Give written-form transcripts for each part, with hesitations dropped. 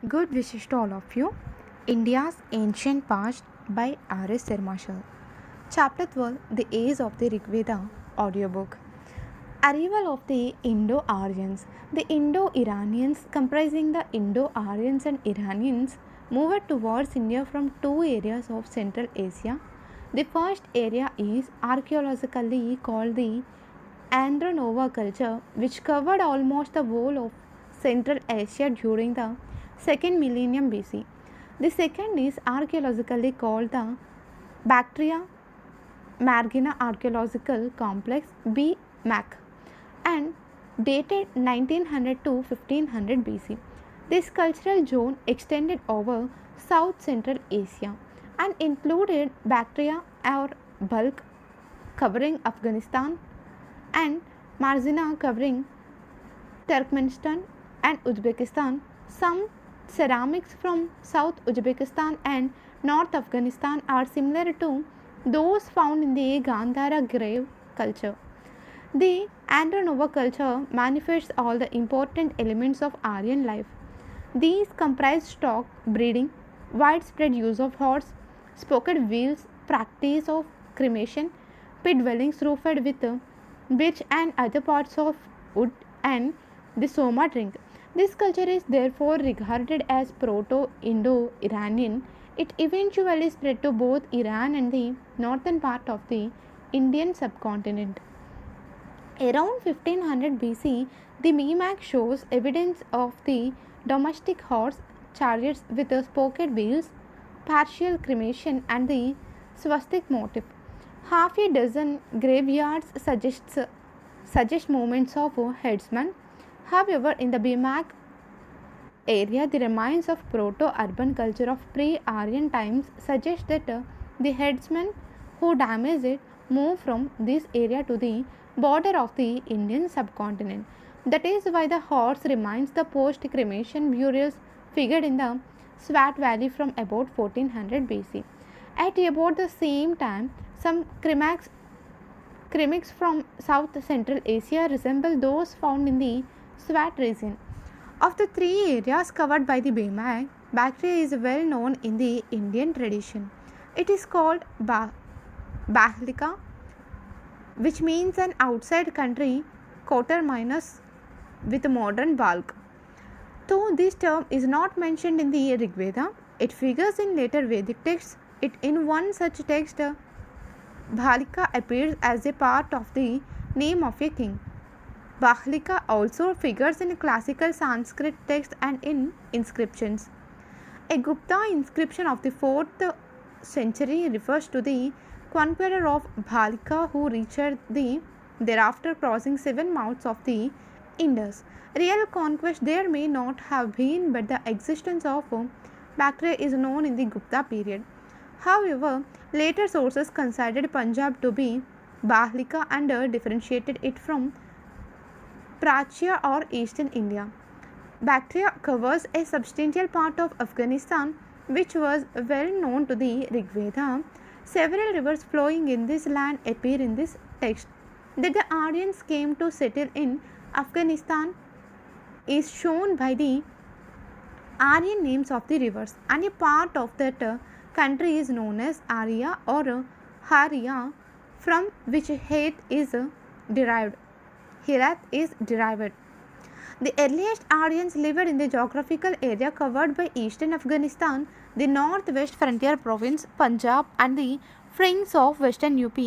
Good wishes to all of you. India's Ancient Past by R.S. Marshall. Chapter 12 The Age of the Rig Veda audiobook. Arrival of the Indo-Aryans. The Indo-Iranians, comprising the Indo-Aryans and Iranians, moved towards India from two areas of Central Asia. The first area is archaeologically called the Andronova culture, which covered almost the whole of Central Asia during the second millennium BC. The second is archaeologically called the Bactria Margina Archaeological Complex (BMAC) and dated 1900 to 1500 BC. This cultural zone extended over South Central Asia and included Bactria or bulk covering Afghanistan and Marzina covering Turkmenistan and Uzbekistan. Some ceramics from South Uzbekistan and North Afghanistan are similar to those found in the Gandhara grave culture. The Andronova culture manifests all the important elements of Aryan life. These comprise stock breeding, widespread use of horse, spoked wheels, practice of cremation, pit dwellings roofed with birch and other parts of wood, and the Soma drink. This culture is therefore regarded as Proto Indo Iranian. It eventually spread to both Iran and the northern part of the Indian subcontinent. Around 1500 BC, the Mimak shows evidence of the domestic horse chariots with the spoked wheels, partial cremation, and the swastik motif. Half a dozen graveyards suggest movements of headsmen. However, in the Bimak area, the remains of proto-urban culture of pre-Aryan times suggest that the headsmen who damaged it moved from this area to the border of the Indian subcontinent. That is why the horse remains the post-cremation burials figured in the Swat Valley from about 1400 BC. At about the same time, some cremics from South Central Asia resemble those found in the Swat region. Of the three areas covered by the Bemag, Bactria is well known in the Indian tradition. It is called Bahlika, which means an outside country coterminous with modern Balk. Though this term is not mentioned in the Rig Veda, it figures in later Vedic texts. In one such text, Bhalika appears as a part of the name of a king. Bahlika also figures in classical Sanskrit texts and in inscriptions. A Gupta inscription of the 4th century refers to the conqueror of Bhalika who reached the thereafter crossing 7 mouths of the Indus. Real conquest there may not have been, but the existence of Bactria is known in the Gupta period. However, later sources considered Punjab to be Bahlika and differentiated it from Prachya or Eastern India. Bactria covers a substantial part of Afghanistan, which was well known to the Rig Veda. Several rivers flowing in this land appear in this text. That the Aryans came to settle in Afghanistan is shown by the Aryan names of the rivers, and a part of that country is known as Arya or Harya, from which Heth is derived. Hirath is derived. The earliest Aryans lived in the geographical area covered by eastern Afghanistan, the northwest frontier province, Punjab, and the fringes of western UP.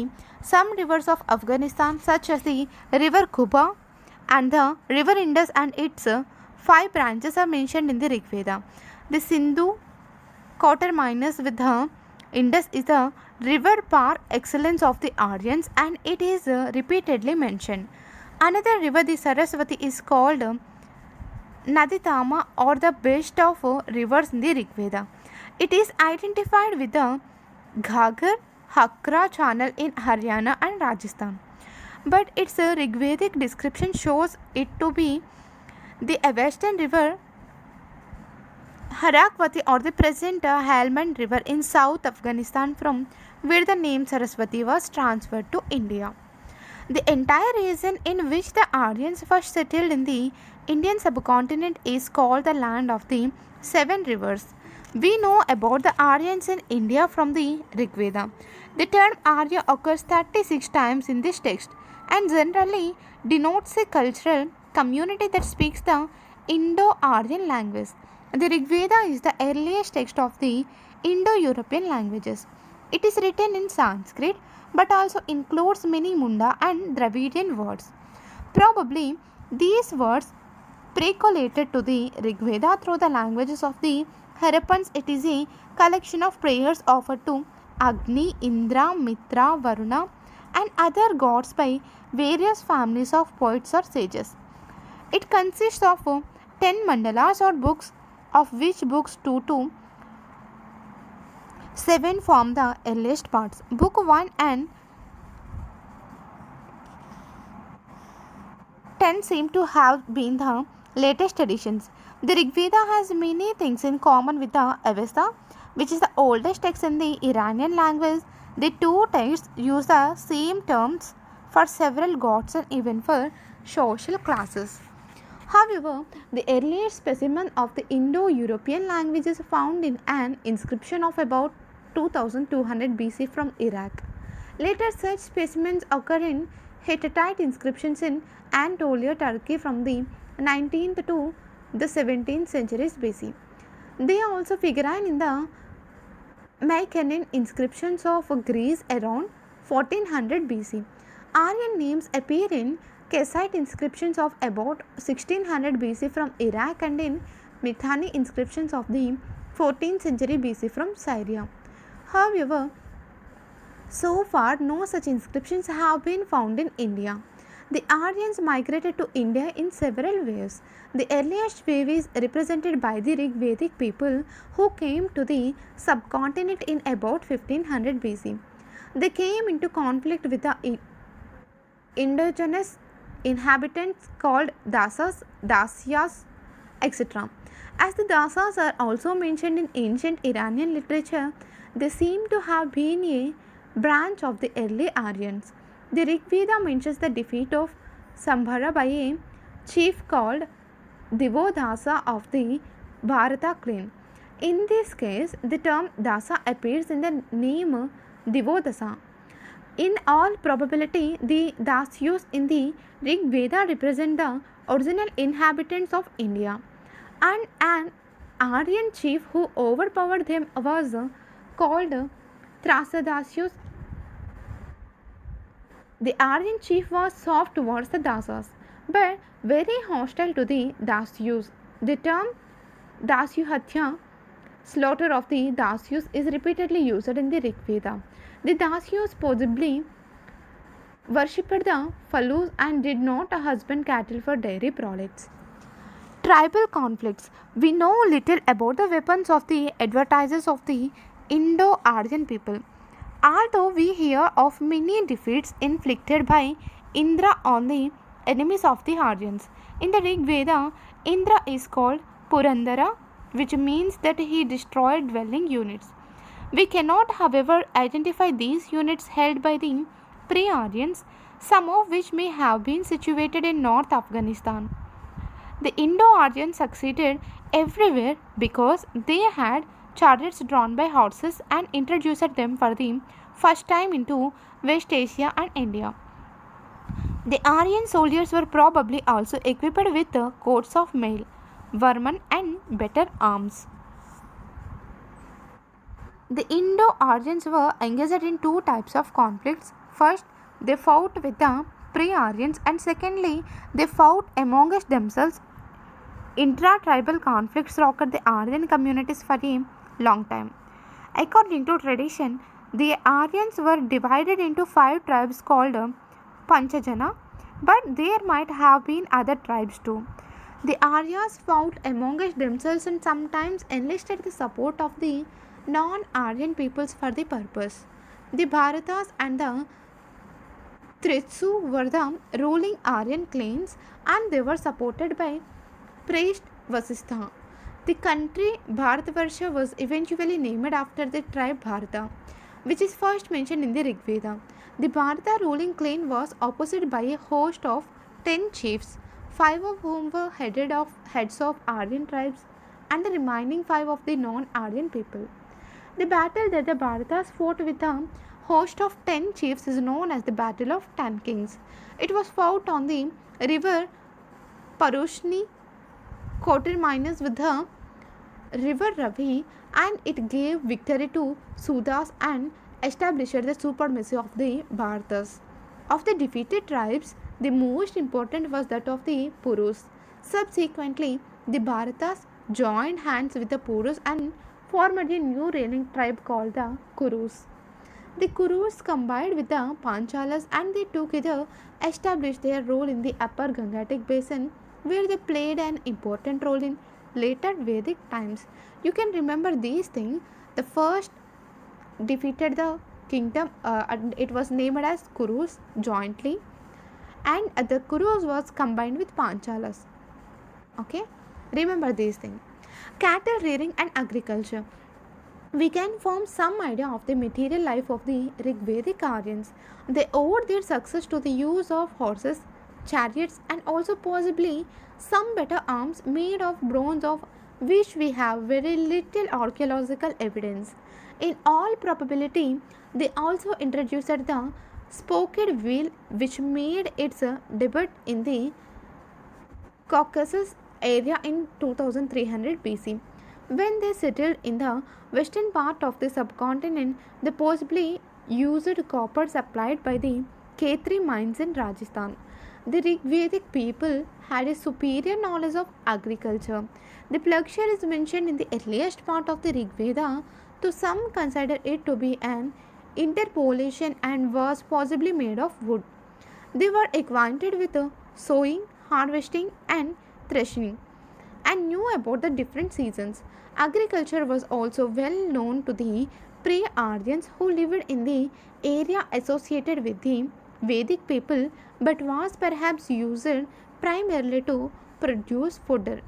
Some rivers of Afghanistan, such as the river Kuba and the river Indus and its 5 branches, are mentioned in the Rig Veda. The Sindhu coterminous with the Indus is the river par excellence of the Aryans, and it is repeatedly mentioned. Another river, the Saraswati, is called Naditama or the best of rivers in the Rig Veda. It is identified with the Ghaggar Hakra channel in Haryana and Rajasthan, but its Rigvedic description shows it to be the western river Harakwati or the present Helmand river in South Afghanistan, from where the name Saraswati was transferred to India. The entire region in which the Aryans first settled in the Indian subcontinent is called the land of the seven rivers. We know about the Aryans in India from the Rig Veda. The term Arya occurs 36 times in this text and generally denotes a cultural community that speaks the Indo-Aryan language. The Rig Veda is the earliest text of the Indo-European languages. It is written in Sanskrit but also includes many Munda and Dravidian words. Probably these words percolated to the Rig Veda through the languages of the Harappans. It is a collection of prayers offered to Agni, Indra, Mitra, Varuna, and other gods by various families of poets or sages. It consists of 10 mandalas or books, of which books 2 to 7 form the earliest parts. Book 1 and 10 seem to have been the latest additions. The Rig Veda has many things in common with the Avesta, which is the oldest text in the Iranian language. The two texts use the same terms for several gods and even for social classes. However, the earliest specimen of the Indo-European language is found in an inscription of about 2200 BC from Iraq. Later, such specimens occur in Hittite inscriptions in Anatolia, Turkey from the 19th to the 17th centuries BC. They also figure in the Mycenaean inscriptions of Greece around 1400 BC. Aryan names appear in Kassite inscriptions of about 1600 BC from Iraq and in Mitanni inscriptions of the 14th century BC from Syria. However, so far no such inscriptions have been found in India. The Aryans migrated to India in several waves. The earliest wave is represented by the Rig Vedic people who came to the subcontinent in about 1500 BC. They came into conflict with the indigenous inhabitants called Dasas, Dasyas, etc. As the Dasas are also mentioned in ancient Iranian literature, they seem to have been a branch of the early Aryans. The Rig Veda mentions the defeat of Sambhara by a chief called Divodasa of the Bharata clan. In this case, the term Dasa appears in the name Divodasa. In all probability, the Dasyus in the Rig Veda represent the original inhabitants of India, and an Aryan chief who overpowered them was called Trasadasyus. The Aryan chief was soft towards the Dasas, but very hostile to the Dasyus. The term Dasyuhatya, slaughter of the Dasyus, is repeatedly used in the Rig Veda. The Dasyus possibly worshipped the Phalus and did not husband cattle for dairy products. Tribal conflicts. We know little about the weapons of the advertisers of the Indo-Aryan people. Although we hear of many defeats inflicted by Indra on the enemies of the Aryans. In the Rig Veda, Indra is called Purandara, which means that he destroyed dwelling units. We cannot, however, identify these units held by the pre-Aryans, some of which may have been situated in North Afghanistan. The Indo-Aryans succeeded everywhere because they had chariots drawn by horses and introduced them for the first time into West Asia and India. The Aryan soldiers were probably also equipped with coats of mail, vermin, and better arms. The Indo-Aryans were engaged in two types of conflicts. First, they fought with the pre-Aryans, and secondly, they fought amongst themselves. Intra-tribal conflicts rocked the Aryan communities for a long time. According to tradition, the Aryans were divided into 5 tribes called Panchajana, but there might have been other tribes too. The Aryas fought amongst themselves and sometimes enlisted the support of the non-Aryan peoples for the purpose. The Bharatas and the Tritsu were the ruling Aryan clans and they were supported by priest Vasistha. The country Bharatvarsha was eventually named after the tribe Bharata, which is first mentioned in the Rig Veda. The Bharata ruling clan was opposed by a host of 10 chiefs, 5 of whom were heads of Aryan tribes and the remaining 5 of the non-Aryan people. The battle that the Bharatas fought with a host of 10 chiefs is known as the Battle of 10 Kings. It was fought on the river Parushni, coterminous with the river Ravi, and it gave victory to Sudas and established the supremacy of the Bharatas. Of the defeated tribes, the most important was that of the Purus. Subsequently, the Bharatas joined hands with the Purus and formed a new reigning tribe called the Kurus. The Kurus combined with the Panchalas and they together established their role in the upper Gangetic basin where they played an important role in later Vedic times. You can remember these things. The first defeated the kingdom and it was named as Kurus jointly, and the Kurus was combined with Panchalas. Okay, remember these things. Cattle rearing and agriculture. We can form some idea of the material life of the Rig Vedic Aryans. They owed their success to the use of horses, chariots, and also possibly some better arms made of bronze, of which we have very little archaeological evidence. In all probability, they also introduced the spoked wheel, which made its debut in the Caucasus area in 2300 BC. When they settled in the western part of the subcontinent, they possibly used copper supplied by the Khetri mines in Rajasthan. The Rig Vedic people had a superior knowledge of agriculture. The plugshare is mentioned in the earliest part of the Rig Veda, though some consider it to be an interpolation and was possibly made of wood. They were acquainted with sowing, harvesting, and threshing and knew about the different seasons. Agriculture was also well known to the pre Aryans who lived in the area associated with the Vedic people but was perhaps used primarily to produce fodder.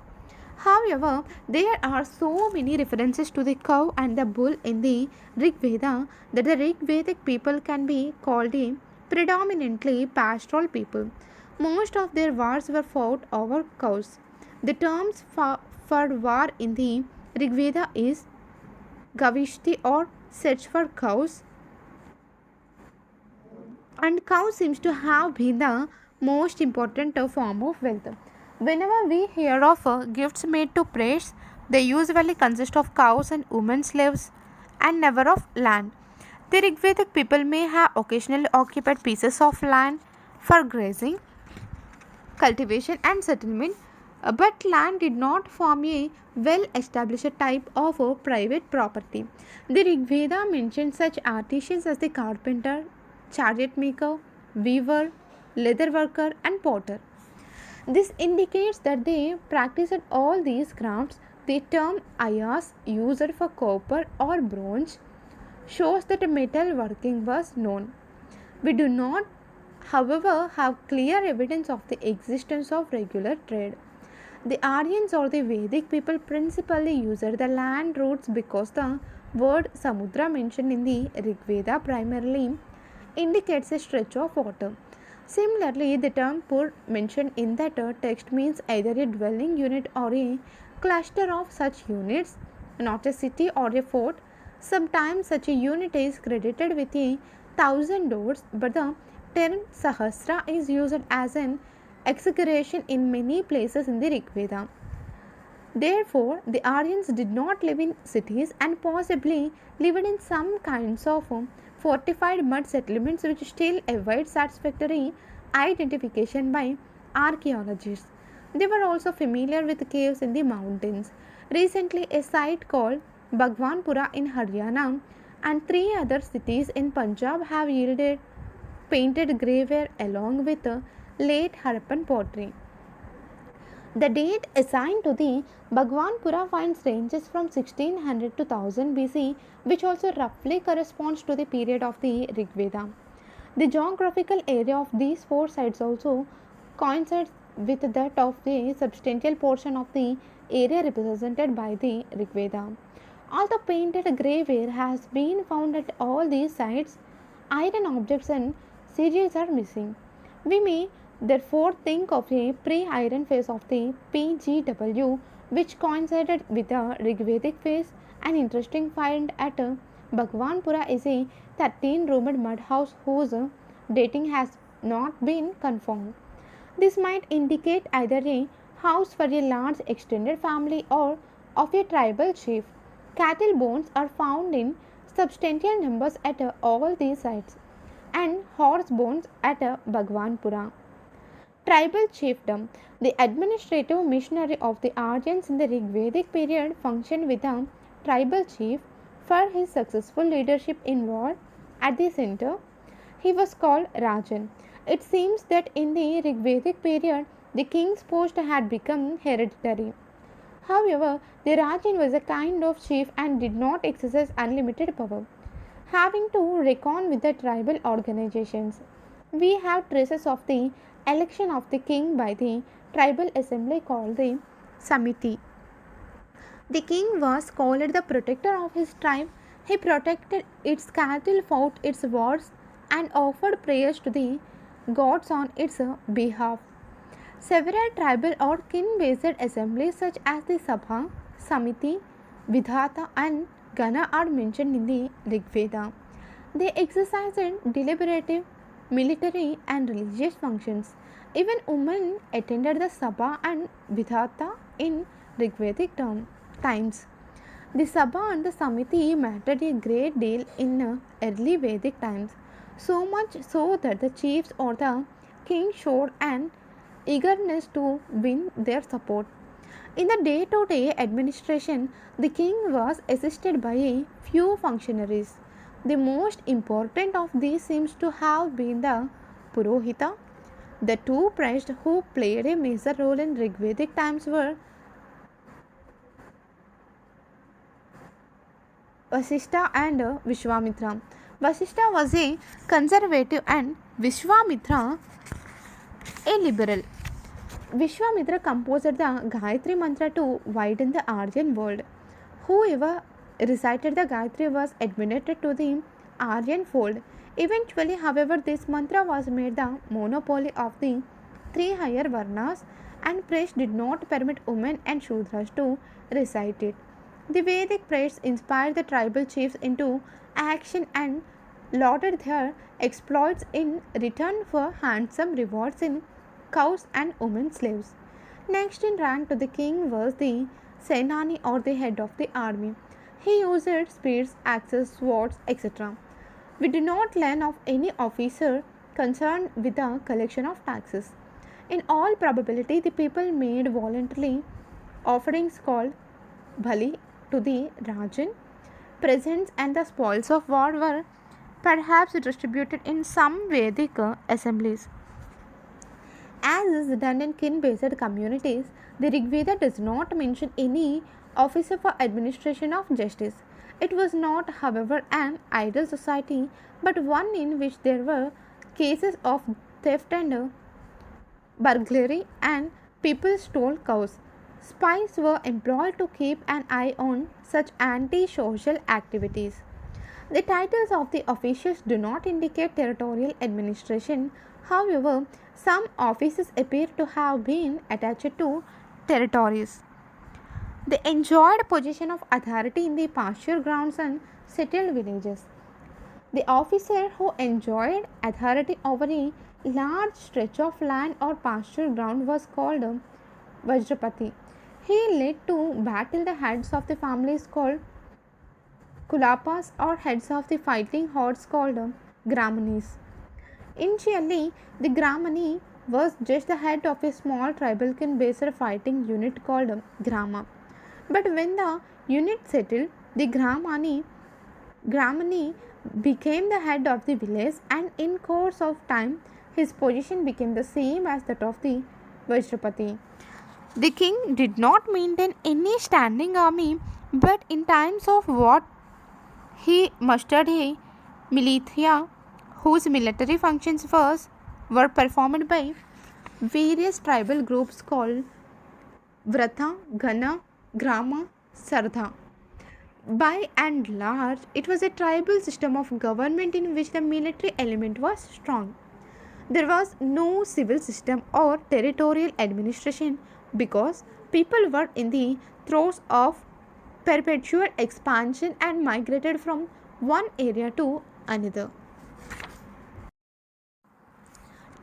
However, there are so many references to the cow and the bull in the Rig Veda that the Rig Vedic people can be called a predominantly pastoral people. Most of their wars were fought over cows. The terms for war in the Rig Veda is Gavishti or search for cows, and cow seems to have been the most important form of wealth. Whenever we hear of gifts made to priests, they usually consist of cows and women slaves and never of land. The Rigvedic people may have occasionally occupied pieces of land for grazing, cultivation, and settlement, but land did not form a well established type of private property. The Rigveda mentions such artisans as the carpenter, chariot maker, weaver, leather worker, and potter. This indicates that they practiced all these crafts. The term ayas, used for copper or bronze, shows that metal working was known. We do not, however, have clear evidence of the existence of regular trade. The Aryans or the Vedic people principally used the land routes because the word Samudra mentioned in the Rig Veda primarily indicates a stretch of water. Similarly, the term Pur mentioned in that text means either a dwelling unit or a cluster of such units, not a city or a fort. Sometimes such a unit is credited with 1,000 doors, but the term Sahasra is used as an exaggeration in many places in the Rig Veda. Therefore, the Aryans did not live in cities and possibly lived in some kinds of fortified mud settlements which still avoid satisfactory identification by archaeologists. They were also familiar with caves in the mountains. Recently, a site called Bhagwanpura in Haryana and 3 other cities in Punjab have yielded painted graveware along with late Harappan pottery. The date assigned to the Bhagwanpura finds ranges from 1600 to 1000 BC, which also roughly corresponds to the period of the Rig Veda. The geographical area of these 4 sites also coincides with that of the substantial portion of the area represented by the Rig Veda. Although painted graveware has been found at all these sites, iron objects and cereals are missing. We may therefore think of a pre-iron phase of the PGW, which coincided with the Rigvedic phase. An interesting find at Bhagwanpura is a 13-roomed mud house whose dating has not been confirmed. This might indicate either a house for a large extended family or of a tribal chief. Cattle bones are found in substantial numbers at all these sites, and horse bones at Bhagwanpura. Tribal chiefdom. The administrative machinery of the Aryans in the Rig Vedic period functioned with a tribal chief for his successful leadership in war. At the center, he was called Rajan. It seems that in the Rig Vedic period, the king's post had become hereditary. However, the Rajan was a kind of chief and did not exercise unlimited power, having to reckon with the tribal organizations. We have traces of the election of the king by the tribal assembly called the Samiti. The king was called the protector of his tribe. He protected its cattle, fought its wars, and offered prayers to the gods on its behalf. Several tribal or kin-based assemblies such as the Sabha, Samiti, Vidhata and Gana are mentioned in the Rig Veda. They exercised deliberative, military and religious functions. Even women attended the Sabha and Vidhata in Rigvedic times. The Sabha and the Samiti mattered a great deal in early Vedic times, so much so that the chiefs or the king showed an eagerness to win their support. In the day to day administration, the king was assisted by a few functionaries. The most important of these seems to have been the Purohita. The two priests who played a major role in Rigvedic times were Vasishtha and Vishwamitra. Vasishtha was a conservative and Vishwamitra a liberal. Vishwamitra composed the Gayatri Mantra to widen the Aryan world. Whoever recited the Gayatri was admitted to the Aryan fold. Eventually, however, this mantra was made the monopoly of the three higher Varnas, and priests did not permit women and Shudras to recite it. The Vedic priests inspired the tribal chiefs into action and lauded their exploits in return for handsome rewards in cows and women slaves. Next in rank to the king was the Senani or the head of the army. He used spears, axes, swords, etc. We do not learn of any officer concerned with the collection of taxes. In all probability, the people made voluntarily offerings called Bali to the Rajan. Presents and the spoils of war were perhaps distributed in some Vedic assemblies. As is done in kin-based communities, the Rig Veda does not mention any officer for administration of justice. It was not, however, an ideal society, but one in which there were cases of theft and burglary, and people stole cows. Spies were employed to keep an eye on such anti-social activities. The titles of the officials do not indicate territorial administration. However, some offices appear to have been attached to territories. They enjoyed possession of authority in the pasture grounds and settled villages. The officer who enjoyed authority over a large stretch of land or pasture ground was called Vajrapati. He led to battle the heads of the families called Kulapas or heads of the fighting hordes called Gramanis. Initially, the Gramani was just the head of a small tribal kin-based fighting unit called Grama. But when the unit settled, the Gramani became the head of the village, and in course of time his position became the same as that of the Vajrapati. The king did not maintain any standing army, but in times of war he mustered a militia whose military functions were performed by various tribal groups called Vrata, Gana, Grama, Sardha. By and large, it was a tribal system of government in which the military element was strong. There was no civil system or territorial administration because people were in the throes of perpetual expansion and migrated from one area to another.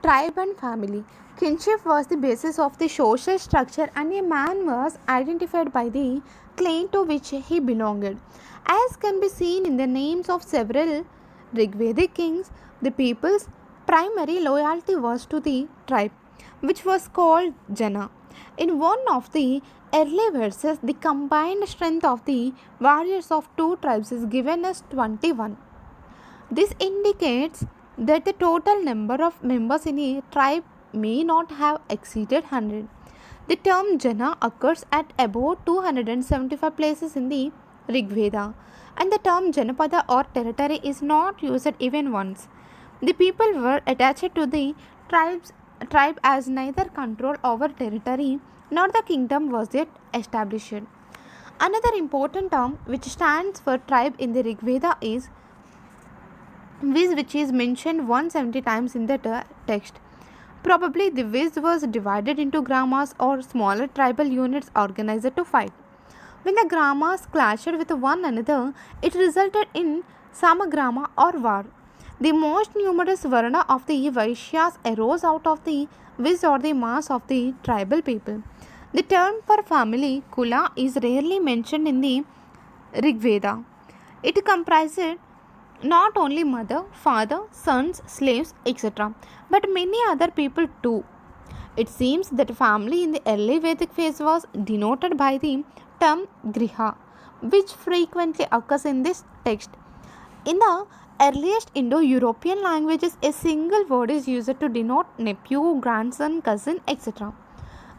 Tribe and family. Kinship was the basis of the social structure, and a man was identified by the clan to which he belonged. As can be seen in the names of several Rigvedic kings, the people's primary loyalty was to the tribe, which was called Jana. In one of the early verses, the combined strength of the warriors of two tribes is given as 21. This indicates that the total number of members in a tribe may not have exceeded 100. The term Jana occurs at about 275 places in the Rig Veda, and the term Janapada or territory is not used even once. The people were attached to the tribe as neither control over territory nor the kingdom was yet established. Another important term which stands for tribe in the Rig Veda is Viz, which is mentioned 170 times in the text. Probably the Viz was divided into gramas or smaller tribal units organized to fight. When the gramas clashed with one another, it resulted in samagrama or war. The most numerous varna of the Vaishyas arose out of the Viz or the mass of the tribal people. The term for family, Kula, is rarely mentioned in the Rig Veda. It comprises not only mother, father, sons, slaves, etc., but many other people too. It seems that family in the early Vedic phase was denoted by the term griha, which frequently occurs in this text. In the earliest Indo European languages, a single word is used to denote nephew, grandson, cousin, etc.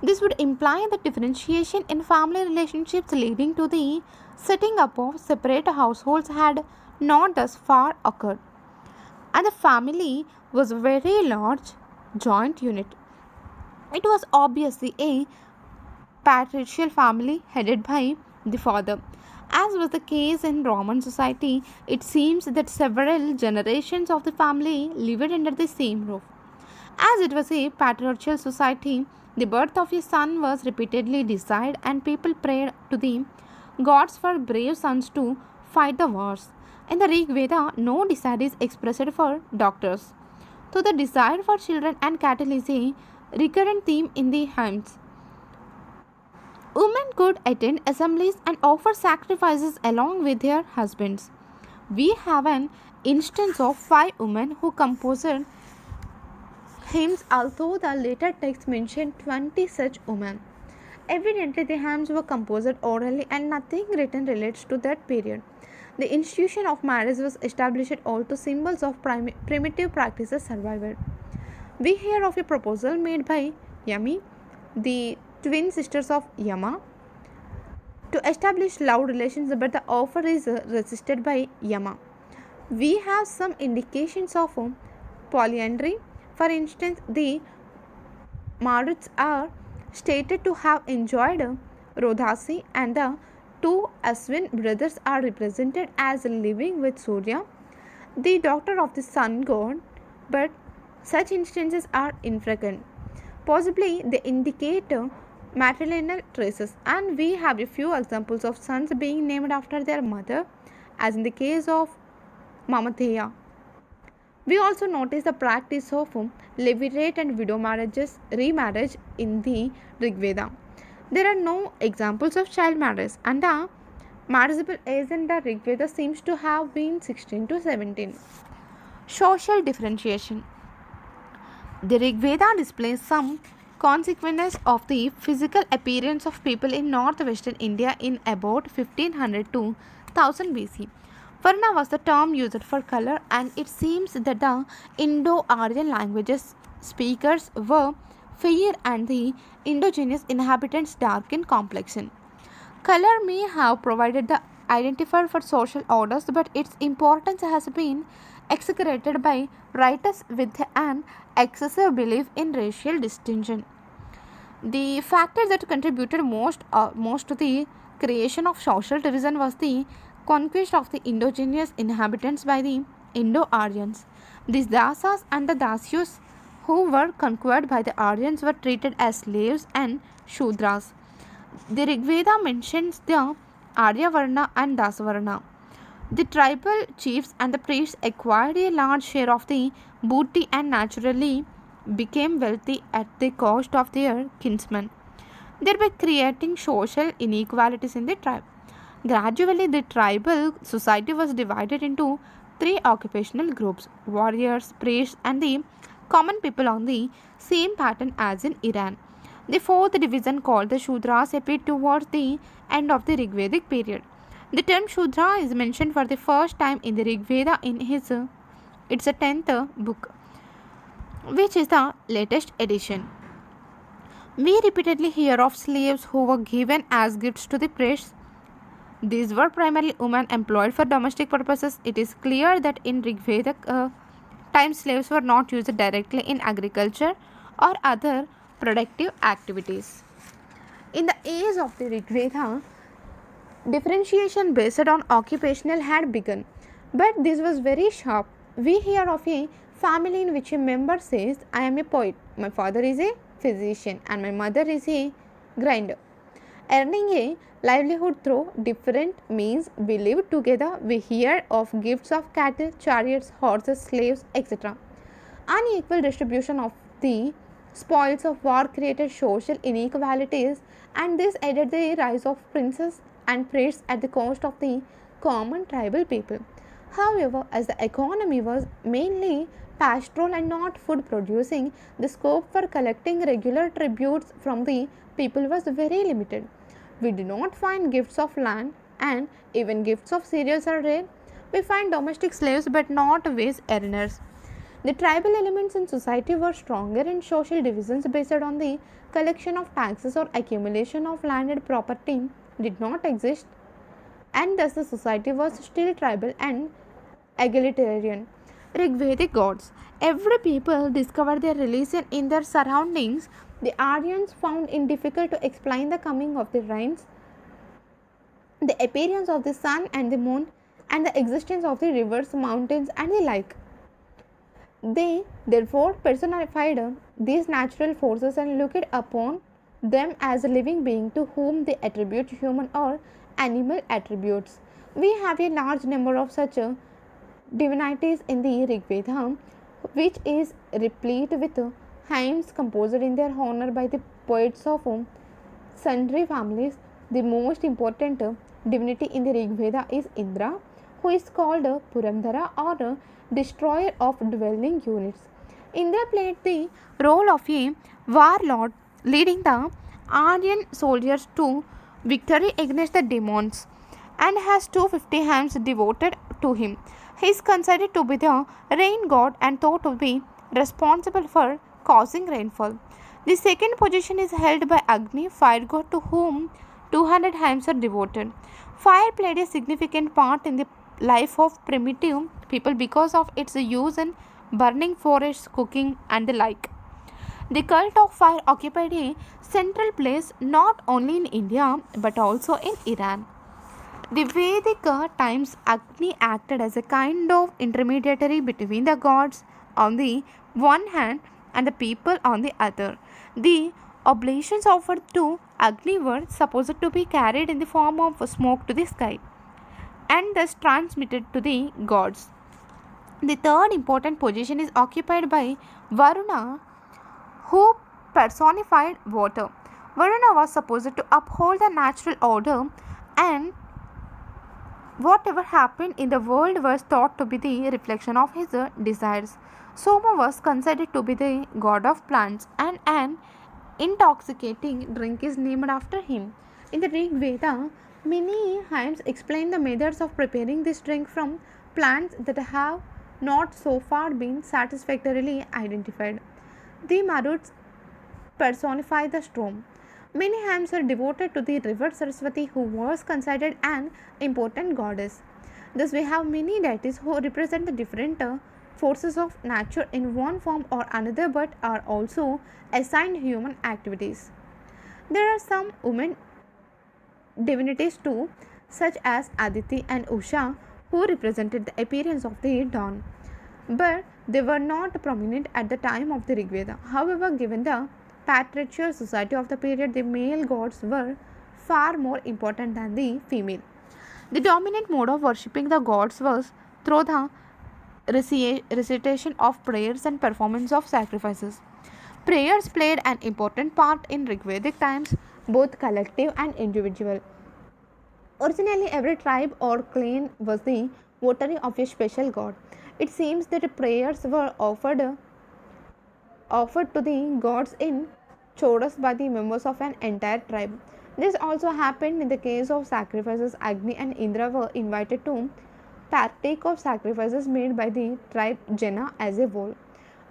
This would imply the differentiation in family relationships leading to the setting up of separate households had not thus far occurred, and the family was a very large joint unit. It was obviously a patriarchal family headed by the father. As was the case in Roman society, it seems that several generations of the family lived under the same roof. As it was a patriarchal society, the birth of a son was repeatedly desired, and people prayed to the gods for brave sons to fight the wars. In the Rig Veda, no desire is expressed for doctors. So, the desire for children and cattle is a recurrent theme in the hymns. Women could attend assemblies and offer sacrifices along with their husbands. We have an instance of 5 women who composed hymns, although the later text mentioned 20 such women. Evidently, the hymns were composed orally and nothing written relates to that period. The institution of marriage was established, although symbols of primitive practices survived. We hear of a proposal made by Yami, the twin sisters of Yama, to establish love relations, but the offer is resisted by Yama. We have some indications of polyandry. For instance, the Maruts are stated to have enjoyed Rodhasi, and the two Aswin brothers are represented as living with Surya, the daughter of the sun god, but such instances are infrequent. Possibly they indicate matrilineal traces, and we have a few examples of sons being named after their mother, as in the case of Mamatheya. We also notice the practice of levirate and widow marriages, remarriage in the Rig Veda. There are no examples of child marriage, and the marriageable age in the Rig Veda seems to have been 16 to 17. Social differentiation. The Rig Veda displays some consequences of the physical appearance of people in northwestern India in about 1500 to 1000 BC. Varna was the term used for color, and it seems that the Indo-Aryan languages speakers were fair and the indigenous inhabitants dark in complexion. Color may have provided the identifier for social orders, but its importance has been exaggerated by writers with an excessive belief in racial distinction. The factor that contributed most to the creation of social division was the conquest of the indigenous inhabitants by the Indo-Aryans. These Dasas and the Dasyus who were conquered by the Aryans were treated as slaves and Shudras. The Rig Veda mentions the Aryavarna and Dasavarna. The tribal chiefs and the priests acquired a large share of the booty and naturally became wealthy at the cost of their kinsmen, thereby creating social inequalities in the tribe. Gradually, the tribal society was divided into three occupational groups: warriors, priests, and the common people on the same pattern as in Iran. The fourth division, called the Shudras, appeared towards the end of the Rig Vedic period. The term Shudra is mentioned for the first time in the Rig Veda in its 10th book, which is the latest edition. We repeatedly hear of slaves who were given as gifts to the priests. These were primarily women employed for domestic purposes. It is clear that in Rig Vedic times, slaves were not used directly in agriculture or other productive activities. In the age of the Rig Veda, differentiation based on occupational had begun, but this was very sharp. We hear of a family in which a member says, "I am a poet, my father is a physician, and my mother is a grinder." Earning a livelihood through different means, we live together. We hear of gifts of cattle, chariots, horses, slaves, etc. Unequal distribution of the spoils of war created social inequalities, and this aided the rise of princes and priests at the cost of the common tribal people. However, as the economy was mainly pastoral and not food producing, the scope for collecting regular tributes from the people was very limited. We do not find gifts of land, and even gifts of cereals are rare. We find domestic slaves but not wage earners. The tribal elements in society were stronger, and social divisions based on the collection of taxes or accumulation of landed property did not exist, and thus the society was still tribal and egalitarian. Rig Vedic gods. Every people discovered their religion in their surroundings. The Aryans found it difficult to explain the coming of the rains, the appearance of the sun and the moon, and the existence of the rivers, mountains, and the like. They therefore personified these natural forces and looked upon them as a living being to whom they attribute human or animal attributes. We have a large number of such divinities in the Rig Veda, which is replete with hymns composed in their honor by the poets of sundry families. The most important divinity in the Rig Veda is Indra, who is called Purandara or destroyer of dwelling units. Indra played the role of a warlord, leading the Aryan soldiers to victory against the demons, and has 250 hymns devoted to him. He is considered to be the rain god and thought to be responsible for causing rainfall. The second position is held by Agni, fire god, to whom 200 hymns are devoted. Fire played a significant part in the life of primitive people because of its use in burning forests, cooking, and the like. The cult of fire occupied a central place not only in India but also in Iran. The Vedic times, Agni acted as a kind of intermediary between the gods on the one hand and the people on the other. The oblations offered to Agni were supposed to be carried in the form of smoke to the sky and thus transmitted to the gods. The third important position is occupied by Varuna, who personified water. Varuna was supposed to uphold the natural order, and whatever happened in the world was thought to be the reflection of his desires. Soma was considered to be the god of plants, and an intoxicating drink is named after him. In the Rig Veda, many hymns explain the methods of preparing this drink from plants that have not so far been satisfactorily identified. The Maruts personify the storm. Many hymns are devoted to the river Saraswati, who was considered an important goddess. Thus, we have many deities who represent the different forces of nature in one form or another, but are also assigned human activities. There are some women divinities too. such as Aditi and Usha, who represented the appearance of the dawn. But they were not prominent at the time of the Rig Veda. However, given the patriarchal society of the period, the male gods were far more important than the female. The dominant mode of worshipping the gods was through the recitation of prayers and performance of sacrifices. Prayers played an important part in Rigvedic times, both collective and individual. Originally, every tribe or clan was the votary of a special god. It seems that prayers were offered to the gods in chorus by the members of an entire tribe. This also happened in the case of sacrifices. Agni and Indra were invited to partake of sacrifices made by the tribe Jena as a whole.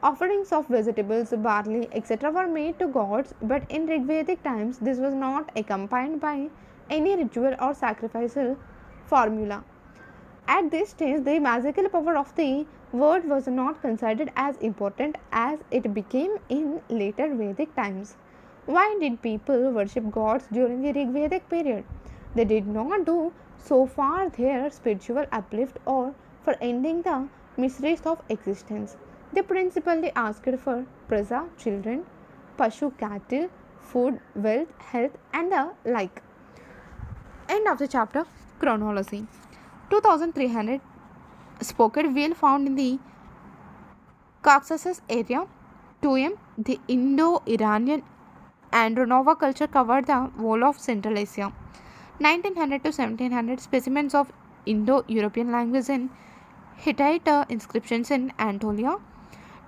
Offerings of vegetables, barley, etc. were made to gods, but in Rigvedic times this was not accompanied by any ritual or sacrificial formula. At this stage, the magical power of the word was not considered as important as it became in later Vedic times. Why did people worship gods during the Rig Vedic period? They did not do so for their spiritual uplift or for ending the mysteries of existence. They principally asked for praja, children, pashu, cattle, food, wealth, health, and the like. End of the chapter. Chronology. 2300 spoked whale found in the Caucasus area. 2m. The Indo-Iranian Andronova culture covered the whole of Central Asia. 1900 to 1700 specimens of Indo-European language in Hittite inscriptions in Anatolia.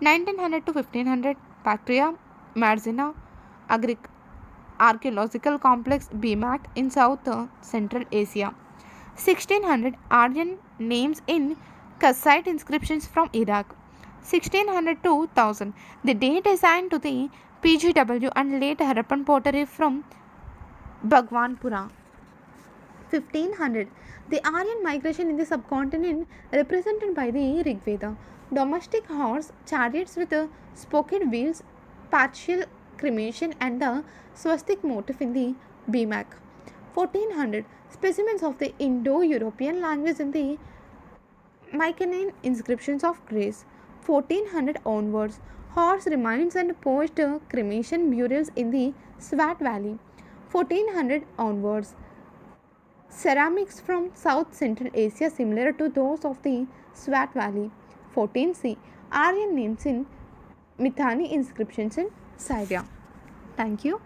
1900 to 1500 Bactria Marzina archaeological complex BMAC in South Central Asia. 1600 Aryan names in Kassite inscriptions from Iraq. 1600 to 1000 the date assigned to the PGW and late Harappan pottery from Bhagwanpura. 1500 the Aryan migration in the subcontinent represented by the Rig Veda. Domestic horse chariots with spoked wheels, partial cremation, and the swastik motif in the BMAC. 1400 specimens of the Indo-European language in the Mycenaean inscriptions of Greece. 1400 onwards horse remains and post cremation burials in the Swat Valley. 1400 onwards ceramics from South Central Asia similar to those of the Swat Valley. 14c Aryan names in Mithani inscriptions in Syria. Thank you.